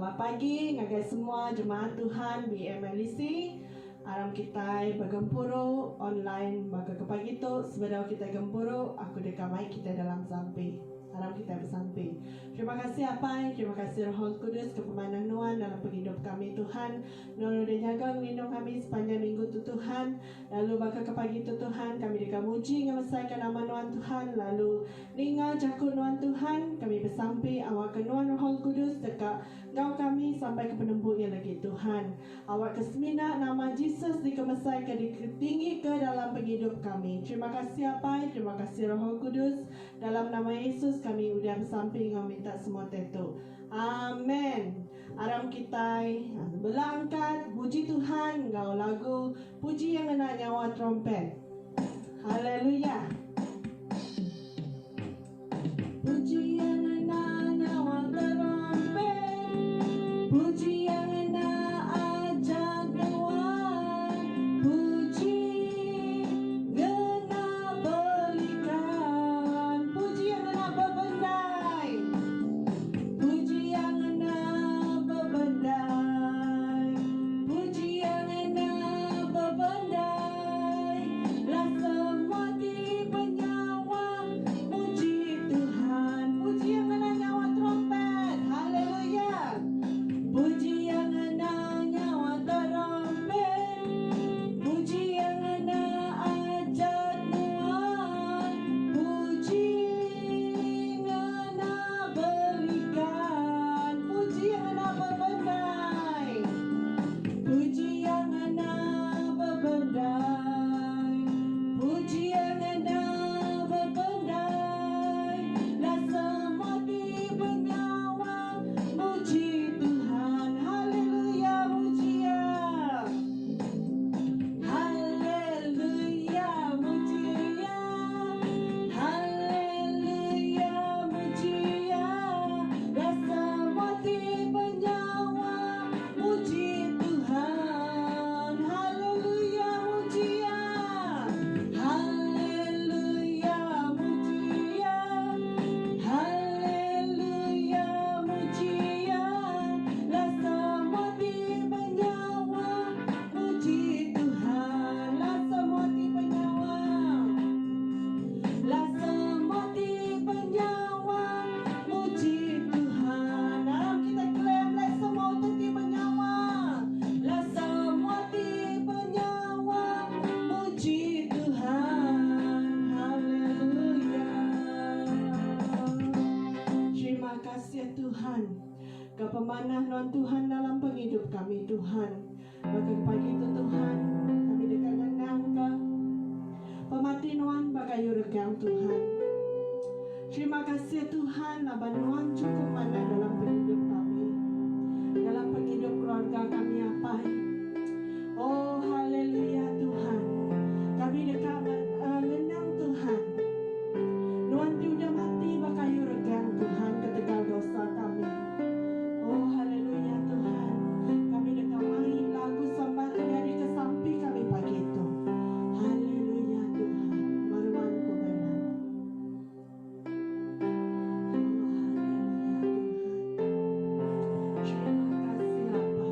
Selamat pagi ngagai semua jemaat Tuhan BMLC. Aram kita bergempuru online maka kepagi tu sebelum kita gempuru aku dekamai kita dalam sampai. Aram kita bersampai. Terima kasih Apai, terima kasih Roh Kudus kepemanuan dalam hidup kami Tuhan. Nolong dan jaga melindung kami sepanjang minggu tu Tuhan. Lalu baka kepagi tu Tuhan kami dikamuji ngemasaikan nama Nuan Tuhan. Lalu ninga jakun Nuan Tuhan kami bersampai awak kenuan Roh Kudus dekat Engkau kami sampai ke penembuk yang lagi Tuhan. Awak kesemina nama Yesus dikemasaikan tinggi ke dalam hidup kami. Terima kasih Apai, terima kasih Roh Kudus. Dalam nama Yesus kami udah bersamping minta semua tetu. Amin. Aram kita berangkat puji Tuhan ngau lagu puji yang kena nyawa trompet. Haleluya. Puji yang kena nyawa trompet. Puji yang kena ajak Tuhan. Puji kena belikan. Puji yang kena bebendai. Puji yang kena bebendai. Puji yang kena bebendai. Lah semua di penyawa puji Tuhan. Puji yang kena nyawa trompet. Haleluya. Puji yang kena nyawa trompet. Puji yang kena ajak Tuhan. Puji kena berikan. Puji yang kena berbendai. Puji yang kena berbendai. Puji yang kena berbendai. Lah semua di bernyawa puji Tuhan. Haleluya mujia. Haleluya mujia. Haleluya mujia. Lah semua di bernyawa puji Tuhan. Haleluya mujia. Haleluya mujia. Haleluya mujia. Lah semua di bernyawa puji Tuhan. Lah semua di bernyawa. Lah semua di bernyawa puji Tuhan. Dalam kita klaim lah semua itu di bernyawa. Lah semua di bernyawa puji Tuhan. Haleluya. Terima kasih Tuhan. Kepemanah non Tuhan dalam penghidup kami Tuhan. Bagi pagi itu Tuhan kami dekat ngendang ke pematinuan bagai yurekang Tuhan. Terima kasih Tuhan abanuan cukup mana dalam penghidup kami. Dalam penghidup keluarga kami apa. Oh haleluya Tuhan. Kami dekat ngendang Tuhan. Nuan udah mati bagai yurekang Tuhan ketegal dosa kami. Oh haleluya Tuhan. Kami dekat main lagu sembah terjadi kesampi kami pagi itu. Haleluya Tuhan. Maruan ku benar. Oh haleluya Tuhan. Terima kasih Bapa.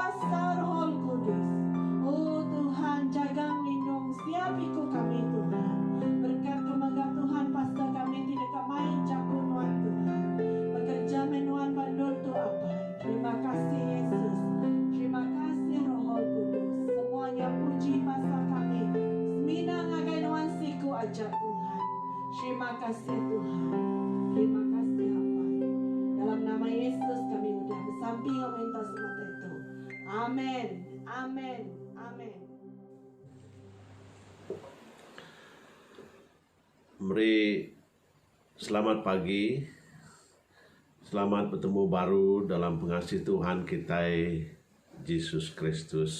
kuasa Roh Kudus. Oh Tuhan, jaga lindung setiap ikut kami Tuhan. Berkat kemenggap Tuhan, pastor kami tidak main jakun Tuhan Tuhan. Bekerja menuan bandul tu apa. Terima kasih Yesus. Terima kasih Roh Kudus. Semuanya puji pastor kami. Semina ngagai nuan siku aja Tuhan. Terima kasih Tuhan. Terima kasih apa. Dalam nama Yesus kami udah bersamping meminta semata itu. Amin. Amin. Amin. Mari selamat pagi. Selamat bertemu baru dalam pengasih Tuhan kita Yesus Kristus.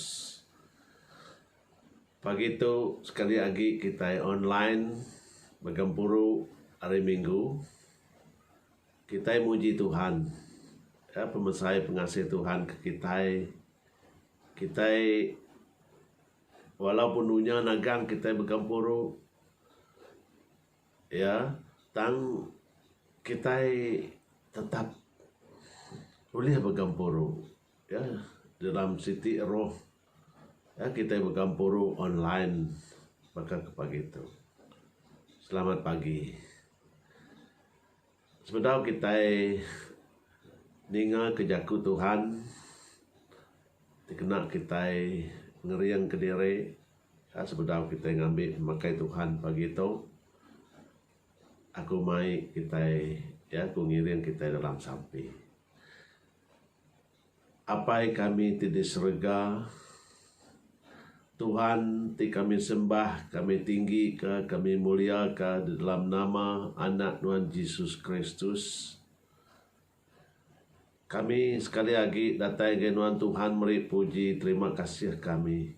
Pagi itu sekali lagi kita online bergempuru hari Minggu. Kita muji Tuhan. Ya, pemesai pengasih Tuhan ke kita walaupun dunia nagang kita bergempuru, ya, tang kita tetap boleh bergempuru, ya, dalam siti roh, ya, kita bergempuru online maka pagi itu. Selamat pagi. Sebenarnya kita ninga kejaku Tuhan, dikena kita ngeriang ke diri, ya, sebenarnya kita ngambil memakai Tuhan pagi itu. Aku mai kita, ya, aku ngiring kita dalam sampai. Apa yang kami tidak serga, Tuhan ti kami sembah, kami tinggi ke, kami mulia ke dalam nama anak Tuhan Yesus Kristus. Kami sekali lagi datang ke Tuhan meri puji terima kasih kami.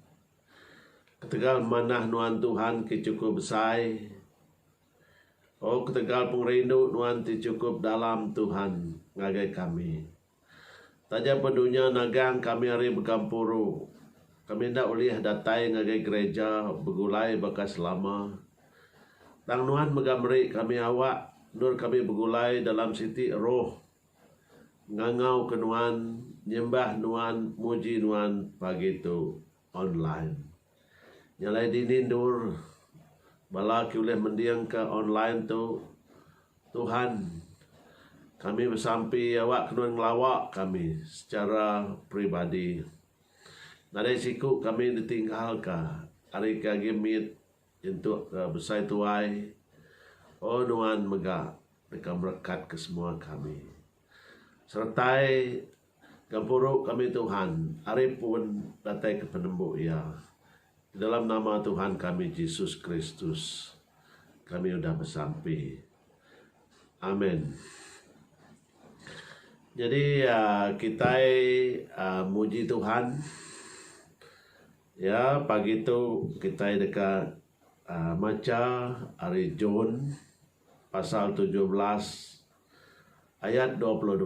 Ketegal manah Nuan Tuhan ke cukup besar. Oh ketegal pengrindu Nuan ti cukup dalam Tuhan ngagai kami. Taja pedunya nagang kami hari berkampuru. Kami hendak ulih datang ngagai gereja begulai bakas lama. Tang Nuan megamri kami awak nur kami begulai dalam siti roh. Ngangau ke Nuan, nyembah Nuan, muji Nuan pagi itu online. Nyalai dinindur, balaki oleh mendiang ke online tu, Tuhan, kami bersampai awak kenuan ngelawak kami secara pribadi. Nadai siku kami ditinggal ke, hari kagimit untuk besar tuai, oh Nuan megak, mereka merekat ke semua kami. Sertai gampuru kami Tuhan, hari pun datang ke penembuk ya. Dalam nama Tuhan kami Yesus Kristus, kami sudah bersampai. Amin. Jadi kita muji Tuhan. Ya, pagi itu kita dekat maca hari John pasal 17 ayat 22.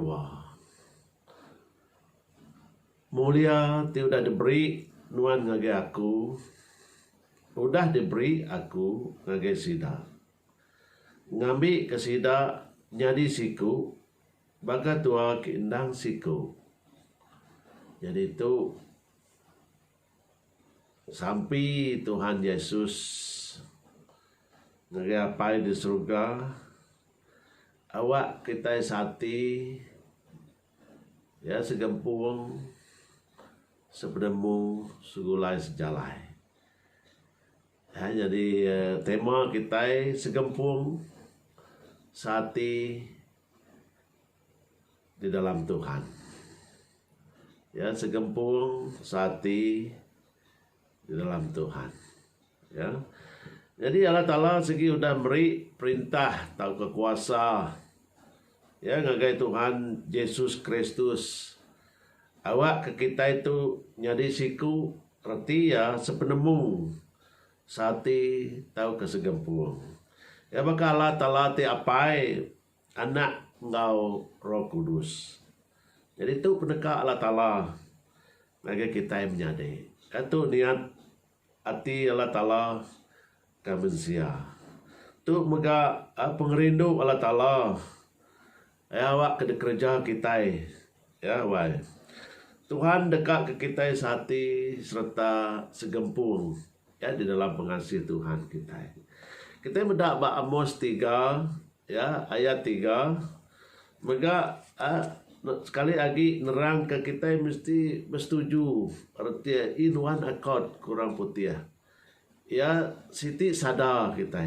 Mulia tiada diberi Nuan ngage aku, udah diberi aku ngage sida. Ngambil ke sida nyadi siku, baga tua keindang siku. Jadi itu sampai Tuhan Yesus ngage apa di surga. Awak kita sati, ya, segempung, sepenemu, segulai sejalai. Ya, jadi tema kita segempung, sati di dalam Tuhan. Ya, segempung, sati di dalam Tuhan. Ya. Jadi Allah Ta'ala segi udah beri perintah tahu kekuasa. Ya, ngagai Tuhan Yesus Kristus. Awak ke kita itu nyadi siku reti ya sepenemu sati tahu kesegempung. Ya bakal Allah Ta'ala ti apai anak engkau Roh Kudus. Jadi itu pendekah Allah Ta'ala ngagai kita yang menyadi. Itu niat hati Allah Ta'ala kami sia. Tu mega pengerindu Allah Ta'ala. Ya awak ke kerja kita. Ya wai. Tuhan dekat ke kita sehati serta segempung ya di dalam pengasih Tuhan kita. Kita mendak ba Amos 3 ya ayat 3 mega sekali lagi nerang ke kita mesti bersetuju artinya in one accord kurang putih ya siti sadar kita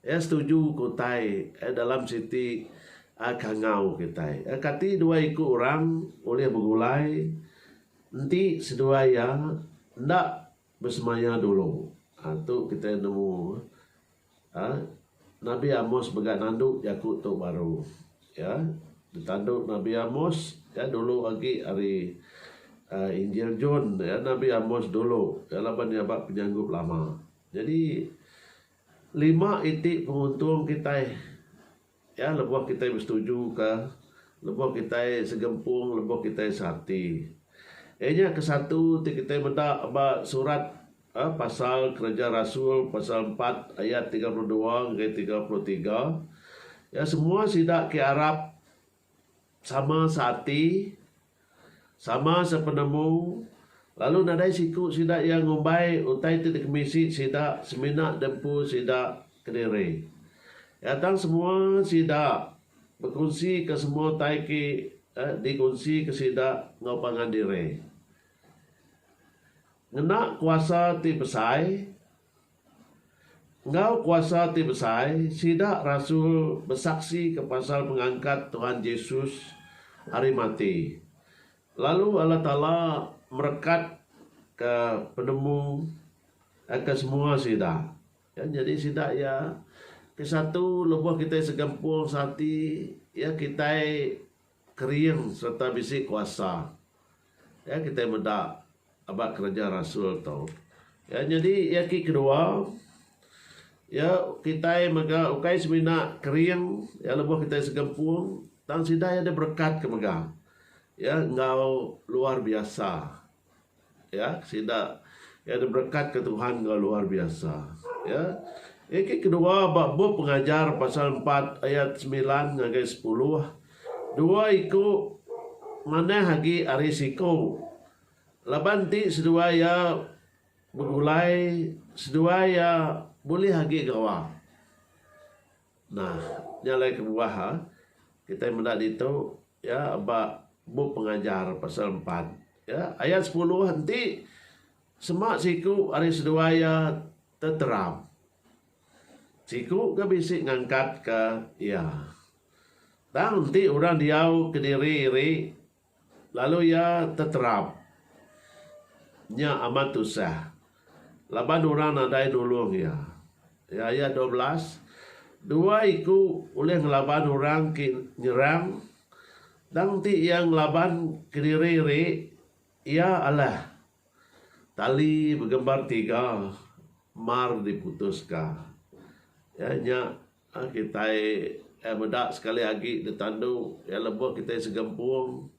ya setuju kutai dalam siti kangau kita kati dua ikut orang oleh bergulai nanti sedua ya ndak bersemaya dulu tu kita nemu Nabi Amos begat nanduk Yakub tu baru ya ditanduk Nabi Amos ya dulu lagi hari Injil John ya Nabi Amos dulu ya laban dia bab penyanggup lama. Jadi 5 itik penguntung kita ya lebuh kita bersetuju ke lebuh kita segempung lebuh kita sehati. Nya ke satu kita mendak ba surat pasal Kerja Rasul pasal 4 ayat 32 hingga 33 ya semua sidak ke Arab sama sehati sama sepenemu lalu nadai siku sidak yang ngumbai utai titik misi sidak seminak dempu sidak kediri ya tang semua sidak berkongsi ke semua taiki dikongsi ke sidak ngopangan diri ngena kuasa ti besai ngau kuasa ti besai sidak rasul bersaksi ke pasal pengangkat Tuhan Yesus hari mati lalu Allah Ta'ala merekat ke penemu ke semua sidak ya, jadi sidak ya ke satu lebuh kita segempung sati ya kita kering serta bisik kuasa ya kita mendak abad Kerja Rasul tau ya jadi ya kedua ya kita mega ukai semina kering ya lebuh kita segempung tang sidak ada berkat ke mega ya engkau luar biasa ya sidak ya ada berkat ke Tuhan engkau luar biasa ya kedua bab pengajar pasal 4 ayat 9 hingga 10 dua ikut mana hagi arisiko laban ti sedua ya bergulai sedua ya boleh hagi gawa nah nyalai ke bawah kita mendak itu ya bab pengajar pasal 4 ya ayat 10 nanti semak siku hari sedua ya terterap siku ke bisik ngangkat ke ya dan nanti orang diau ke diri lalu ya terterap nya amat usah laban orang nadai nulung ya ayat 12 dua iku oleh ngelaban orang nyerang dan ti yang laban kediri ia Allah tali bergembar 3 mar diputuskan ya nya kita medak sekali lagi ditandu ya lebuh kita segempung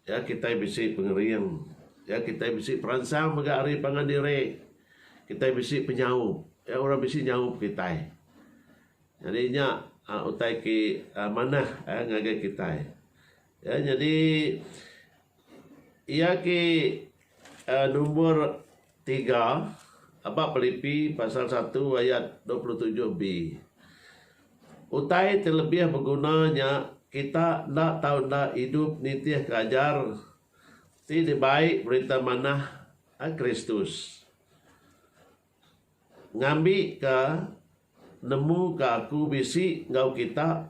ya kita bisi pengeriang ya kita bisi peransang mega hari pangandiri kita bisi penyaup ya orang bisi nyaup kita jadi nya utai ki mana ngagai kita ya jadi ia ki nomor 3 apa Filipi pasal 1 ayat 27b utai terlebih bergunanya kita nak tahu nak hidup nitiah keajar tidak baik berita manah Kristus ngambil ke nemu ke aku bisi ngau kita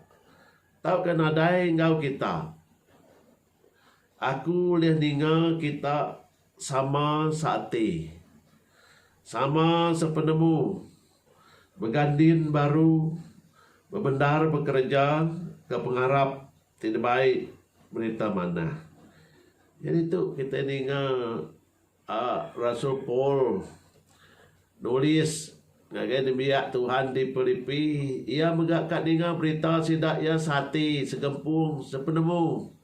tahu ke nadai ngau kita aku lihat ninga kita sama saati sama sepenemu bergandin baru berbendar bekerja ke pengharap tidak baik berita mana jadi itu kita ninga Rasul Paul nulis ngagai biak Tuhan di Filipi ia megakkan ninga berita sidak ya sati segempung sepenemu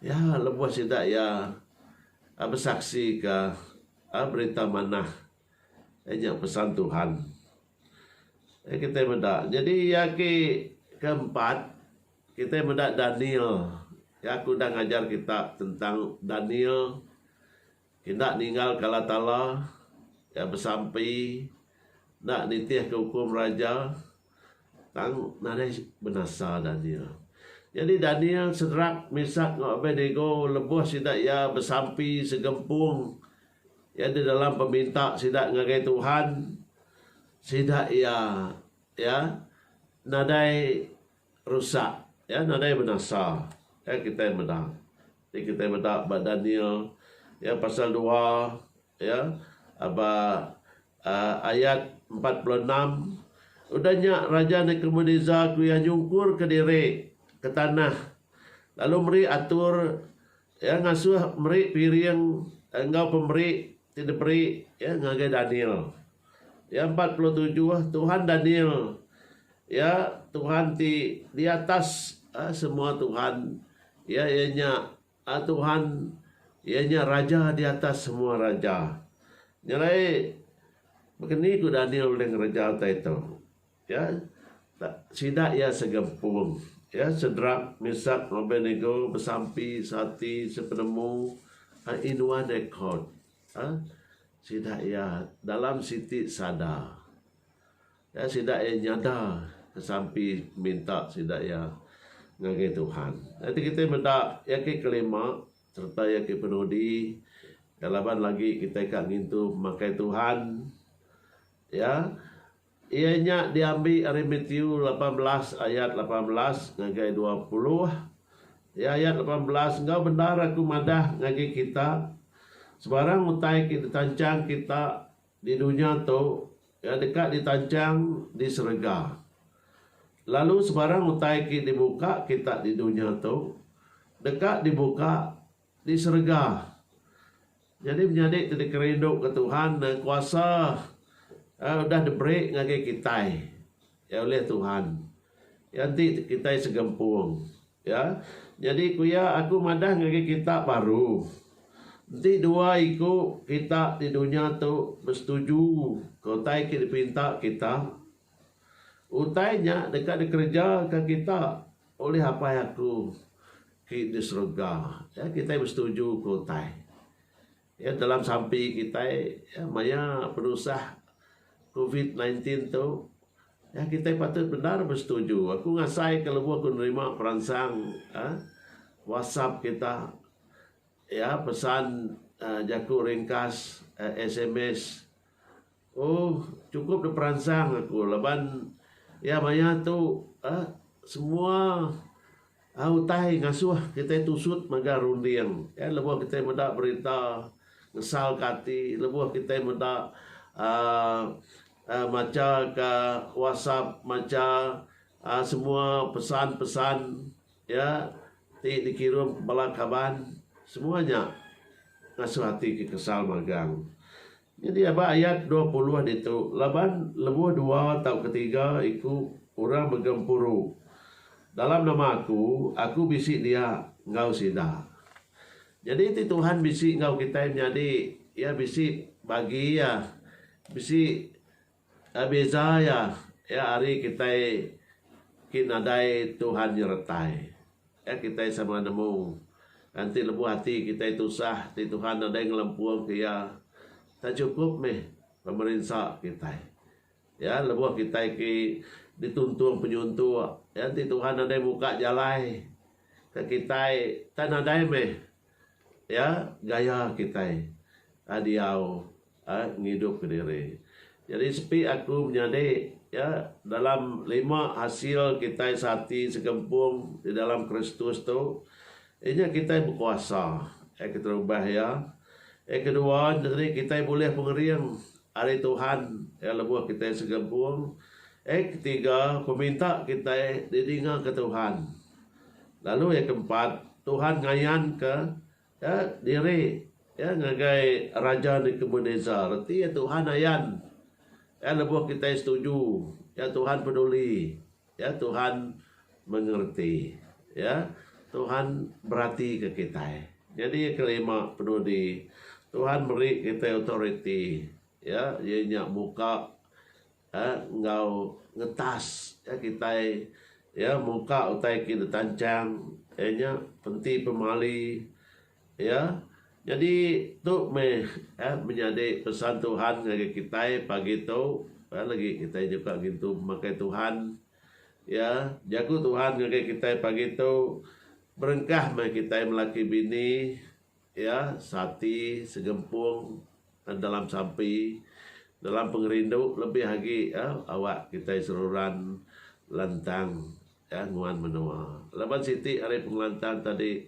ya lebuh sidak ya bersaksi ke berita mana hanya pesan Tuhan kita mendak jadi ya keempat kita mendak Daniel Ya, aku dah ngajar kita tentang Daniel, hendak ninggal kala tala, ya bersampai, nak nitih ke hukum raja, tang nadai benasa Daniel. Jadi Daniel Sedrak Mesak ngok Abednego lebuh sidak ya bersampi segempung, ya di dalam peminta sidak ngagai Tuhan, sidak ya nadai rusak, ya nadai benasa. Ya kita medak. Jadi kita medak bab Daniel ya pasal 2 ya ayat 46. Udahnya Raja Nebukadnezar kuya nyungkur ke diri ke tanah. Lalu meri atur ya ngasuh meri piring engkau pemberi tidak beri ya ngagai Daniel. Ya 47 Tuhan Daniel ya Tuhan di atas semua Tuhan ya ianya Tuhan ianya raja di atas semua raja. Nyalai begini ku Daniel dengan raja itu. Ya sidak ya segempung. Ya Sedrak Mesak Abednego bersampi sati sepenemu inuan rekod. Sidak ya dalam siti sada. Ya sidak ya nyada kesampi minta sidak ya ngagai Tuhan. Nanti kita minta ya ke kelima serta ya ke penudi. Kalaban lagi kita kat ngintu makai Tuhan. Ya. Ianya diambil dari Matius 18 ayat 18 ngagai 20. Ya ayat 18 engkau benar aku madah ngagai kita. Sebarang utai kita tancang kita di dunia tu ya dekat ditancang di surga. Lalu sebarang utai kita dibuka kita di dunia tu dekat dibuka di surga. Jadi menjadi tidak kerinduk ke Tuhan dan kuasa udah diberi ngagai kita ya oleh Tuhan. Ya nanti kita segempung ya. Jadi kuya aku madah ngagai kita baru. Nanti dua ikut kita di dunia tu bersetuju kau tai kita pinta kita. Utainya dekat dikerja ke kita oleh apa yang aku di surga. Ya kita bersetuju kau tai. Ya dalam sampai kita ya maya berusaha COVID-19 tu ya kita patut benar bersetuju. Aku ngasai kalau aku nerima perangsang WhatsApp kita ya pesan jaku ringkas SMS. Oh cukup perangsang aku leban ya maya tu semua utai ngasuh kita tusut maga runding ya lebuh kita mendak berita ngesal kati lebuh kita mendak maca ke WhatsApp maca semua pesan-pesan ya dikirim kepala kaban semuanya ngasuh hati ke kesal magang. Jadi apa ayat 20 itu laban lebuh 2 tahun ketiga iku orang bergempuru dalam nama aku bisik dia engkau sida. Jadi itu Tuhan bisik engkau kita menjadi ya bisik bagi ya bisik beza ya hari kita kinadai Tuhan nyertai ya kita sama nemu nanti lebu hati kita itu sah di Tuhan ada yang ngelempuang ya tak cukup meh pemerintah kita ya lebu kita ki dituntung penyuntung ya nanti Tuhan ada yang buka jalan ke kita tak ada meh ya gaya kita adiau ngidup ke diri. Jadi sepi aku menjadi ya dalam 5 hasil kita sati segempung di dalam Kristus tu ini kita berkuasa kita ubah ya. Kedua dari kita boleh pengeriang hari Tuhan ya lebuh kita segempung. Ketiga peminta kita didengar ke Tuhan. Lalu yang keempat Tuhan ngayan ke ya diri ya ngagai Raja Nebukadnezar. Arti ya Tuhan ayan ya lebuh kita setuju ya Tuhan peduli ya Tuhan mengerti ya Tuhan berarti ke kita. Jadi yang kelima peduli Tuhan beri kita authority ya ianya buka engkau ngetas ya kita ya muka utai kita tancang, nya penti pemali, ya. Jadi tu menjadi pesan Tuhan bagi kita pagi tu, lagi kita juga gitu memakai Tuhan, ya jago Tuhan bagi kita pagi tu berengkah bagi kita melaki bini, ya sati segempung dalam sampai dalam pengerindu lebih lagi ya, awak kita seruran lantang ya nguan menua. Lepas siti hari penglantang tadi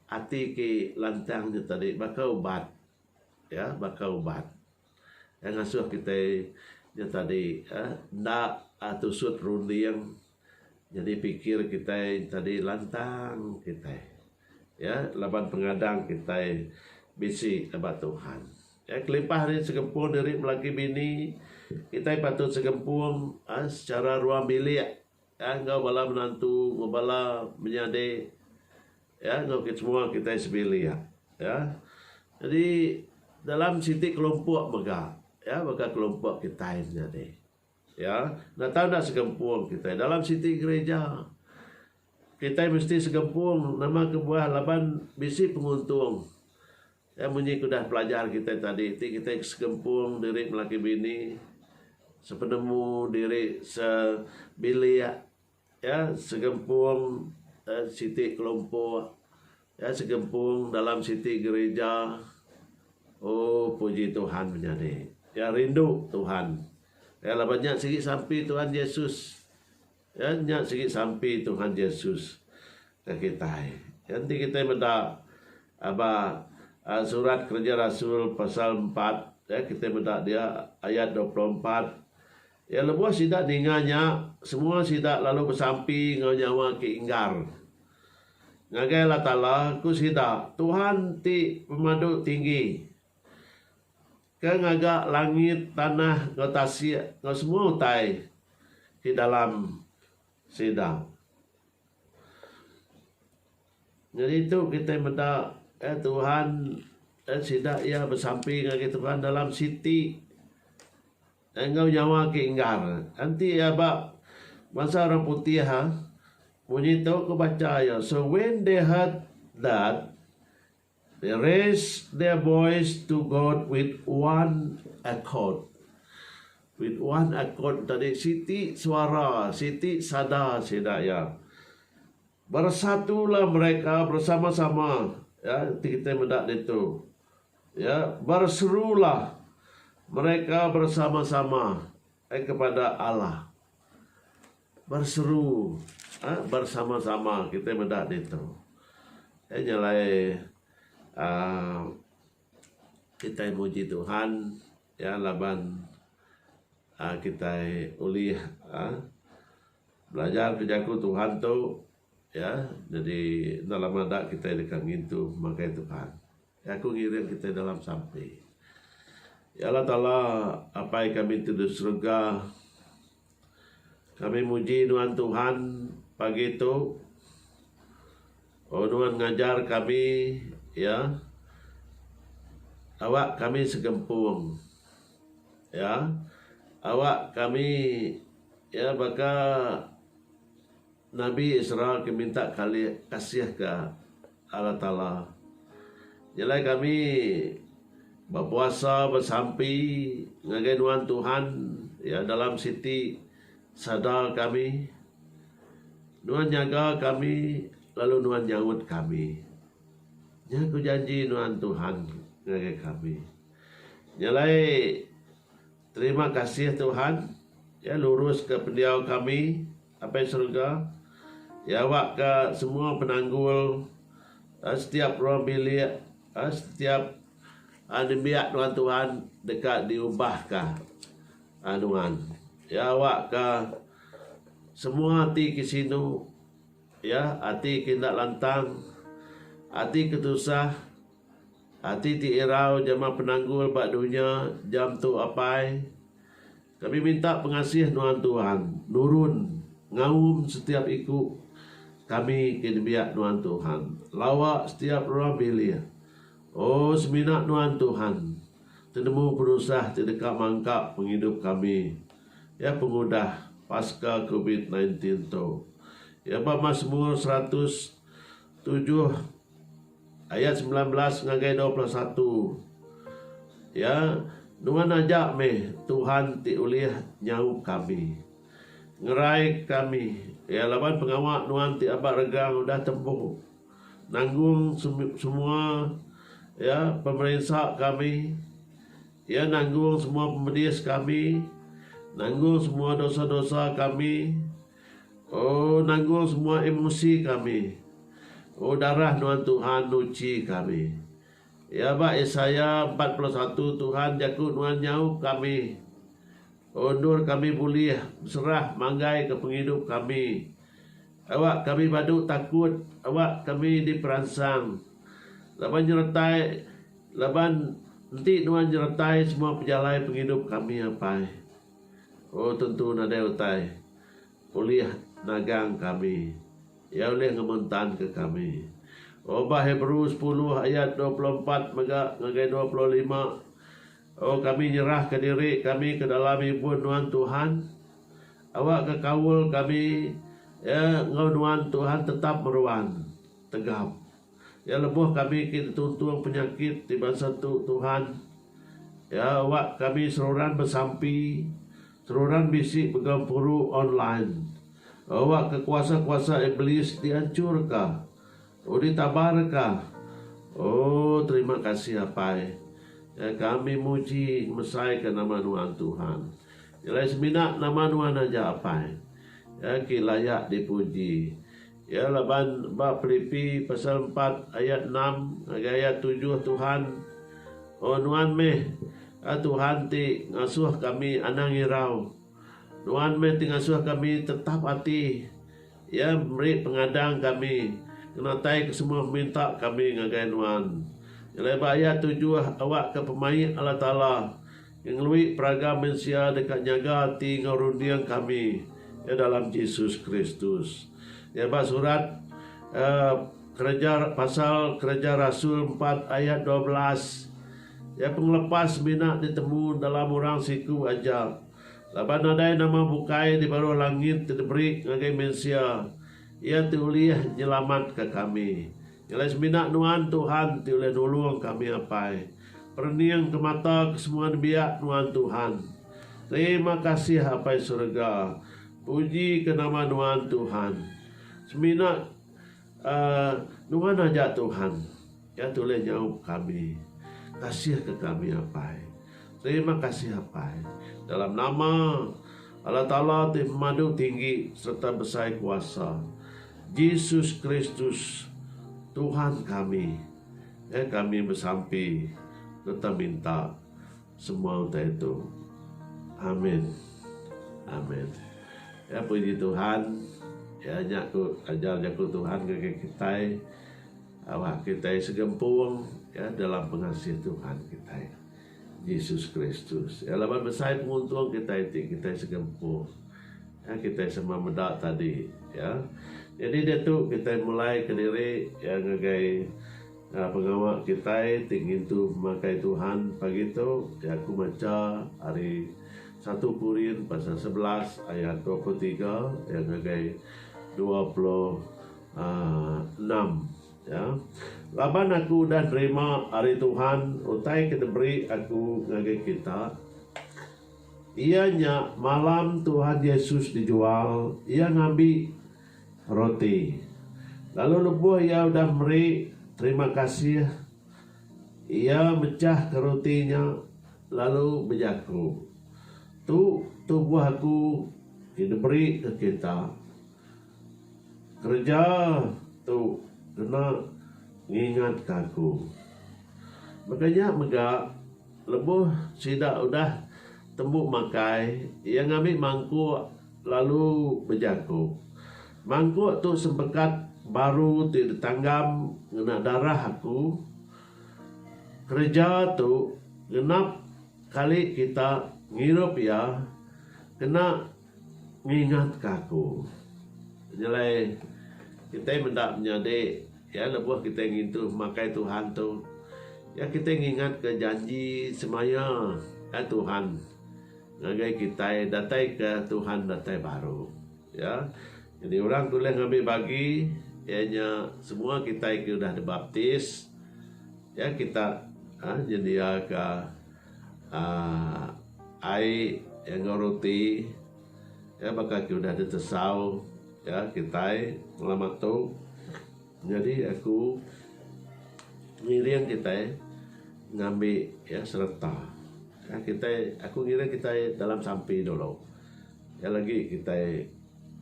hati ke lantangnya tadi bakal ubat ya bakal ubat yang ngasuh kita nya tadi ndak atusut rundiang jadi pikir kita tadi lantang kita ya laban pengadang kita bisi abad Tuhan ya kelimpah ni segempung dari melaki bini kita patut segempung secara ruang bilik ya engkau bala menantu engkau bala menyade ya ngokit semua kita sebelia ya jadi dalam siti kelompok mega ya maka kelompok kita jadi ya nak tahu nak segempung kita dalam siti gereja kita mesti segempung nama kebuah laban bisi penguntung ya bunyi kudah pelajar kita tadi kita segempung diri melaki bini sepenemu diri sebelia ya segempung siti kelompok ya segempung dalam siti gereja. Oh puji Tuhan menjadi ya rindu Tuhan ya lah banyak sikit sampai Tuhan Yesus ya banyak sikit sampai Tuhan Yesus ke kita nanti kita mendak surat kerja Rasul pasal 4 ya kita mendak dia ayat 24 ya lebuh sidak ninganya semua sidak lalu bersampi ngau nyawa ke inggar ngagai Allah Ta'ala ku sidak Tuhan ti pemadu tinggi ke ngagak langit tanah ngau tasya ngau semua utai di dalam sidak jadi itu kita mendak Tuhan sidak ia bersampi ngagai Tuhan dalam siti engkau nyawa ke inggar nanti ya bak masa orang putih bunyi tu aku baca ya so when they heard that they raised their voice to God with one accord tadi siti suara siti sada sedaya bersatulah mereka bersama-sama ya kita mendak itu ya berserulah mereka bersama-sama kepada Allah berseru bersama-sama kita mendak itu nyalai kita muji Tuhan ya laban kita ulih belajar kejaku Tuhan tu ya jadi dalam ada kita dekat itu makai Tuhan ya aku ngirim kita dalam sampai ya Allah Ta'ala apa yang kami tuduh surga kami muji Tuhan Tuhan pagi itu Tuhan ngajar kami ya awak kami segempung ya awak kami ya baka Nabi Israel minta kali kasih ke Allah Ta'ala jadi kami berpuasa bersampi ngagai Tuhan ya dalam siti sadar kami Tuhan jaga kami lalu Tuhan nyawut kami aku janji Tuhan ngagai kami nyalai terima kasih Tuhan ya lurus ke pendiau kami apa yang surga ya awak ke semua penanggul setiap ruang bilik setiap biak Tuhan dekat diubahkah Tuhan ya awak ke semua hati kesinu ya hati kindak lantang hati ketusah hati ti irau jama penanggul bak dunia jam tu apai kami minta pengasih Tuhan nurun ngaum setiap ikut kami kini biak Tuhan lawak setiap ruang bilik oh semina Tuhan tenemu berusaha tidak mangkap menghidup kami ya pengudah pasca COVID-19 tu Ya ba Mazmur 107 ayat 19 ngagai 21. Ya, nuan ajak me Tuhan ti uliah nyau kami. Ngerai kami. Ya laban pengawak nuan ti abak regang udah tempuh. Nanggung semua ya pemerintah kami. Ya nanggung semua pemedis kami. Nanggung semua dosa-dosa kami. Oh, nanggung semua emosi kami. Oh, darah Tuhan Tuhan nuci kami. Ya, Pak Yesaya 41, Tuhan jakut Tuhan nyau kami. Oh, nur kami boleh serah manggai ke penghidup kami. Awak kami baduk takut, awak kami diperansang. Laban nyertai, laban nanti Tuhan nyertai semua pejalai penghidup kami apa. Oh, tentu nadai utai. Boleh nagang kami. Ya oleh ngementan ke kami. Obah Hebrew 10 ayat 24 mega ngagai 25. Oh kami nyerah ke diri kami ke dalam ibu Tuhan Tuhan. Awak ke kawul kami ya ngau Tuhan Tuhan tetap meruan tegap. Ya lebuh kami kita tuntung penyakit di bangsa Tuhan. Ya awak kami seruran bersampi, seruran bisik bergampuru online. Awak kekuasa-kuasa iblis dihancurkah? Oh ditabarkah? Oh terima kasih apai. Ya, kami muji mesai ke nama Tuhan. Nilai seminak nama Tuhan aja apai. Ya layak dipuji. Ya laban bab Filipi pasal 4 ayat 6 ayat 7 Tuhan. Oh Tuhan meh. Tuhan ti ngasuh kami anang irau. Tuhan meh tingasuh kami tetap hati. Ya beri pengadang kami. Kenatai ke semua minta kami ngagai Tuhan. Yang ayat 7 awak ke pemain Allah Ta'ala. Yang lui peragam mensia dekat nyaga hati ngurundiang kami. Ya dalam Yesus Kristus. Ya surat pasal kerja Rasul 4 ayat 12. Ya penglepas minak ditemu dalam orang siku ajar. Laban nadai nama bukai di baru langit diberi ngagai mensia. Ia tuliah nyelamat ke kami. Yang seminak nuan Tuhan tuliah nulung kami apai. Perniang ke mata ke semua biak nuan Tuhan. Terima kasih apai surga. Puji ke nama nuan Tuhan. Seminak nuan aja Tuhan. Ya tuliah jauh kami. Kasih ke kami apai. Terima kasih apai. Dalam nama Allah Ta'ala madu tinggi serta besar kuasa Yesus Kristus Tuhan kami. Kami bersampi kita minta semua untuk itu. Amin. Amin. Ya puji Tuhan. Ya nyaku ajar nyaku Tuhan ke kita. Awak kita segempung ya dalam pengasih Tuhan kita. Yesus Kristus. Ya laban besar penguntung kita itu kita segempung. Ya kita semua medak tadi ya. Jadi dia tu kita mulai ke diri yang ngagai pengawal kita tinggi tu memakai Tuhan pagi tu ya aku baca hari 1 Korin pasal 11 ayat 23 yang ngagai 26 ya. Laban aku dah terima hari Tuhan utai kita beri aku ngagai kita. Ianya malam Tuhan Yesus dijual, ia ngambil roti. Lalu lebuh ia udah beri terima kasih. Ia mecah ke rotinya lalu berjaku. Tubuh aku diberi ke kita. Kerja tu kena ngingat kaku. Makanya megak lebuh sidak udah tembuk makai, ia ngambil mangkuk lalu berjaku. Mangkuk tu sempekat baru tu ditanggam kena darah aku. Kerja tu genap kali kita ngirup ya kena ngingat kaku. Jadi kita mendak menyadik ya lebuh kita ngintu makai Tuhan tu. Ya kita ngingat ke janji semaya ya Tuhan. Ngagai kita datai ke Tuhan datai baru. Ya. Jadi orang boleh ngambil bagi, ianya semua kita yang sudah dibaptis, ya kita jadi ke air yang roti, ya bakal sudah ditesau, ya kita ngelamat tu. Jadi aku ngiring kita ngambil ya serta. Ya, aku ngira kita dalam sampai dulu. Ya lagi kita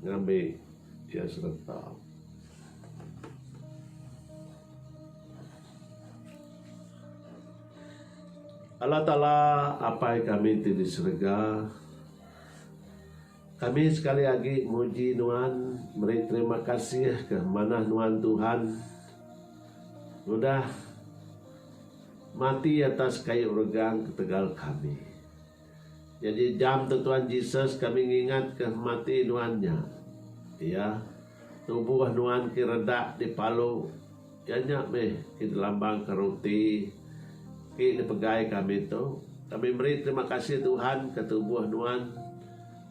ngambil ya serta. Allah Ta'ala apa yang kami di surga, kami sekali lagi muji Tuhan, beri terima kasih ke mana Tuhan Tuhan sudah mati atas kayu regang ketegal kami. Jadi jam Tuhan Yesus kami ingat ke mati Tuhannya, ya tubuh Tuhan kiredak di palu, ya nyak meh kita lambang ke roti. Ini pegai kami tu, kami beri terima kasih Tuhan ke tubuh Tuhan,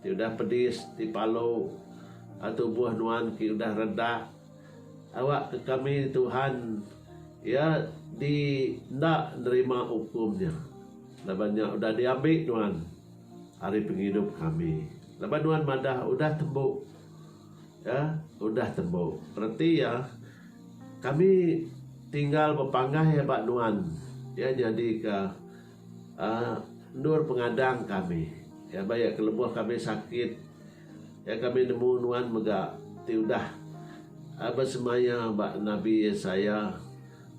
sudah pedis di palu, tubuh Tuhan sudah reda. Awak ke kami Tuhan, ya tidak nerima hukumnya. Lebannya sudah diambil Tuhan hari penghidup kami. Leban Tuhan madah sudah tembuk, ya sudah tembuk. Berarti ya kami tinggal berpanggah ya Pak Tuhan. Ya jadi ke nur pengadang kami, ya banyak kelebuh kami sakit, ya kami nemu Tuhan mega tiudah bersemaya Mbak Nabi Yesaya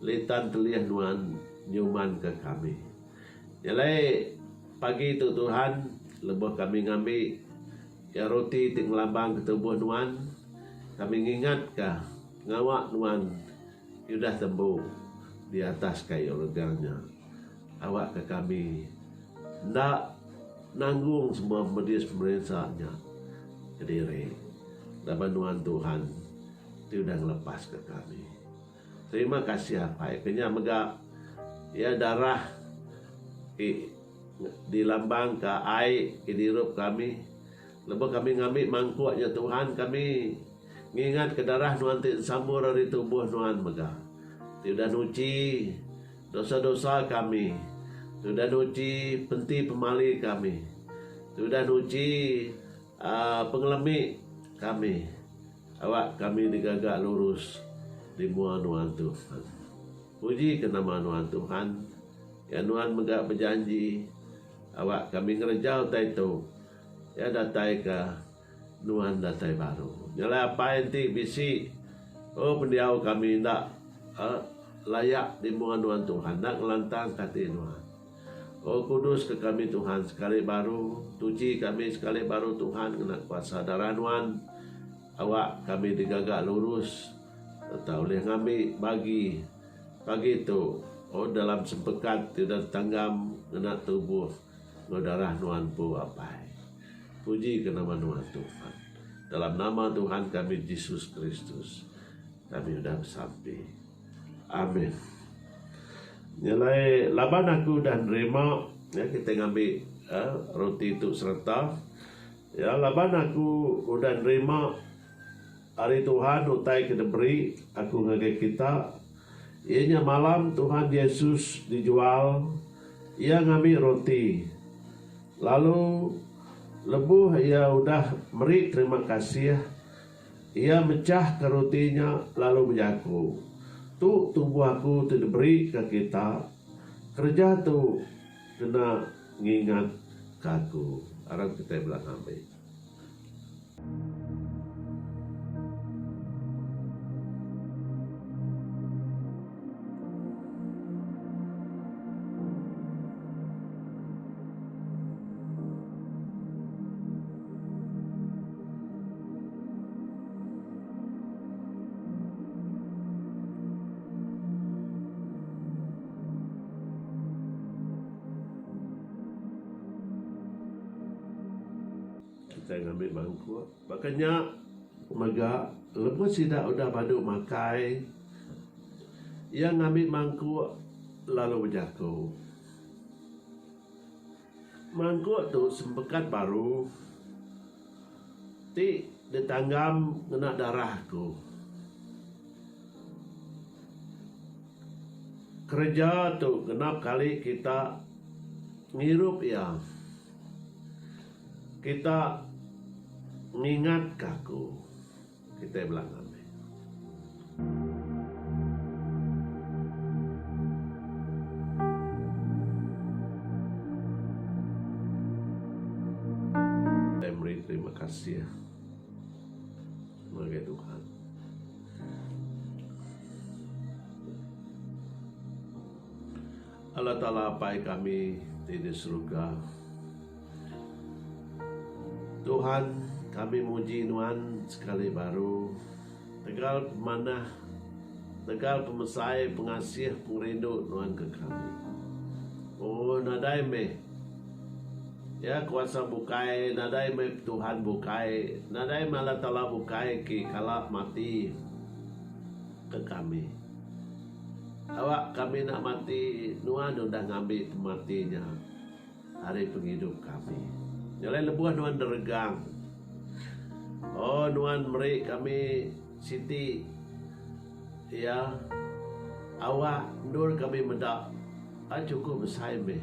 litan teliah Tuhan nyuman ke kami. Jadi pagi itu Tuhan lebuh kami ngambil ya roti ting lambang ke tubuh Tuhan, kami ingat ke ngawak Tuhan sudah tembuh di atas kayu regangnya. Awak ke kami ndak nanggung semua medis pemerintahnya. Jadi dapat Tuhan itu sudah ngelepas ke kami. Terima kasih apa kenya mega ya darah di lambang ke air di hidup kami. Lepas kami ngambil mangkuknya Tuhan, kami ngingat ke darah Tuhan sambur dari tubuh Tuhan mega. Sudah nuci dosa-dosa kami, sudah nuci penti pemali kami, sudah nuci pengelemi kami. Awak kami digagak lurus di muka Tuhan Tuhan. Puji ke nama Tuhan Tuhan. Ya Tuhan megak berjanji, awak kami ngerejau itu, ya datai ke Tuhan datai baru. Nyala apa enti bisi, oh pendiau kami tidak layak di muka Tuhan, nak ngelantang kata Tuhan. Oh kudus ke kami Tuhan sekali baru, tuji kami sekali baru Tuhan kena kuasa darah Tuhan. Awak kami digagak lurus, atau boleh ngambil bagi itu. Oh dalam sempekat tidak tanggam kena tubuh, no darah Tuhan pu apa? Puji ke nama Tuhan Tuhan. Dalam nama Tuhan kami Yesus Kristus, kami sudah sampai. Amin. Nilai laban aku dan nerima, ya kita ngambil roti itu serta. Ya laban aku udah nerima hari Tuhan utai kita beri aku ngagai kita. Ianya malam Tuhan Yesus dijual, ia ngambil roti. Lalu lebuh ia udah beri terima kasih. Ia mecah ke rotinya lalu menjaku. Tu tubuh aku tu diberi ke kita, kerja tu kena ngingat kaku. Arab kita bilang ambil. Kita ngambil mangkuk. Makanya mega lepas tidak udah padu makai, yang ngambil mangkuk lalu berjaku. Mangkuk tu sempekat baru. Ti ditanggam kena darahku. Kerja tu genap kali kita ngirup ya. Kita ngingat kaku. Kita bilang amin. Saya beri terima kasih ya. Sebagai Tuhan. Allah Ta'ala apai kami di surga. Tuhan, kami muji Tuhan sekali baru. Tegal pemanah, tegal pemesai, pengasih, pengrindu Tuhan ke kami. Oh, nadai me. Ya, kuasa bukai, nadai me Tuhan bukai, nadai me Allah Ta'ala bukai ki kalap mati ke kami. Awak kami nak mati, Nuan sudah ngambil matinya hari penghidup kami. Jalan lebuah Nuan deregang. Oh Nuan beri kami siti, ya. Awak nur kami mendak, cukup besar me.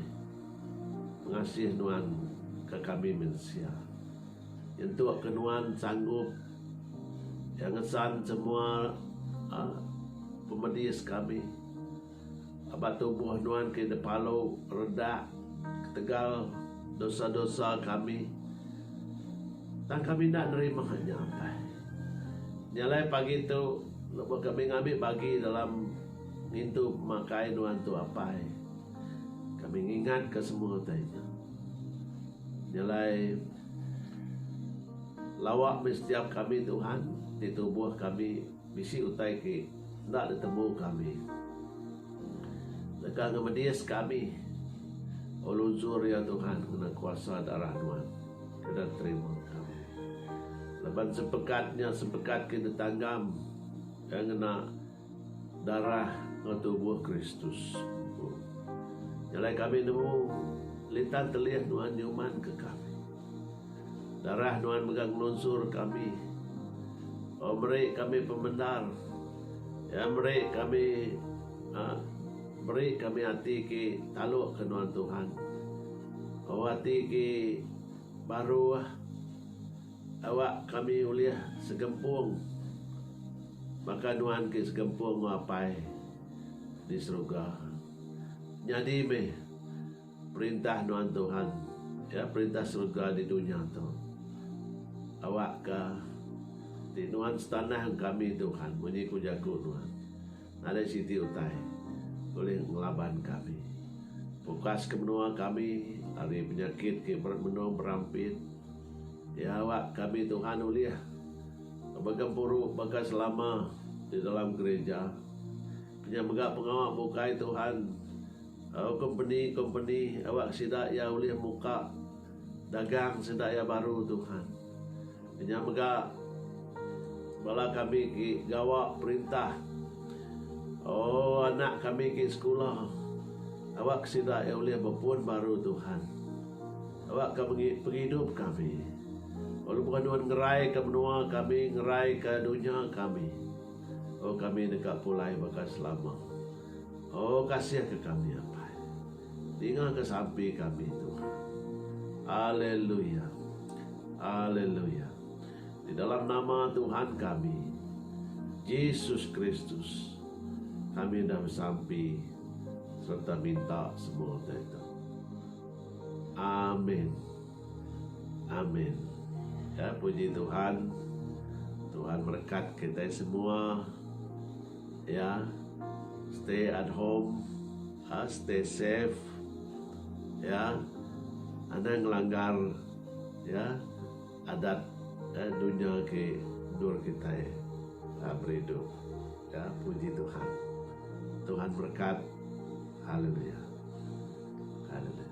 Mengasih Nuan ke kami manusia. Yang tu ke Nuan sanggup, yang ngesan semua pemedis kami. Abah tubuh Nuan ke depalau redak tegal dosa-dosa kami. Dan kami nak nerima hanya apa. Nyalai pagi tu kami ngambil bagi dalam ngintu makai Nuan tu apa. Kami ingat ke semua tanya. Nyalai lawak setiap kami Tuhan di tubuh kami misi utai ke nak ditemu kami. Dekat ngemedias kami, ulunzur ya Tuhan, kena kuasa darah Tuhan, kena terima kami. Lepas sepekat kita tanggam, yang kena darah ke tubuh Kristus. Nyalai kami nemu, litan terlihat Tuhan nyuman ke kami. Darah Tuhan megang lunsur kami. Oh beri kami pembenar, ya beri kami beri kami hati ke taluk ke Tuhan. Oh hati ke baru awak kami uliah segempung. Maka Tuhan ke segempung ngapai di surga. Jadi me perintah Tuhan, ya perintah surga di dunia tu. Awak ke di Tuhan setanah kami Tuhan, bunyi ku jago Tuhan. Ada siti utai. Boleh ngelaban kami. Fokus ke menua kami, hari penyakit ke menua berampit. Ya awak kami Tuhan uliah. Bergempuru bagai selama di dalam gereja. Penyambegak pengawak bukai Tuhan. Company awak sidak ya uliah muka dagang sidak ya baru Tuhan. Penyambegak bala kami ke gawak perintah. Oh anak kami ke sekolah. Awak sidak ya uliah berpun baru Tuhan. Awak kami penghidup kami. Walau bukan Tuhan ngerai ke menua kami, ngerai ke dunia kami. Oh kami dekat pulai bakal selama. Oh kasih ke kami apa. Tinggal ke sampai kami Tuhan. Haleluya. Haleluya. Di dalam nama Tuhan kami, Yesus Kristus, kami dah sampai serta minta semua itu. Amin. Amin. Ya, puji Tuhan. Tuhan berkat kita semua. Ya, stay at home, stay safe. Ya, anda ngelanggar ya adat dunia ke dur kita beridup. Ya, puji Tuhan. Tuhan berkat. Haleluya. Haleluya.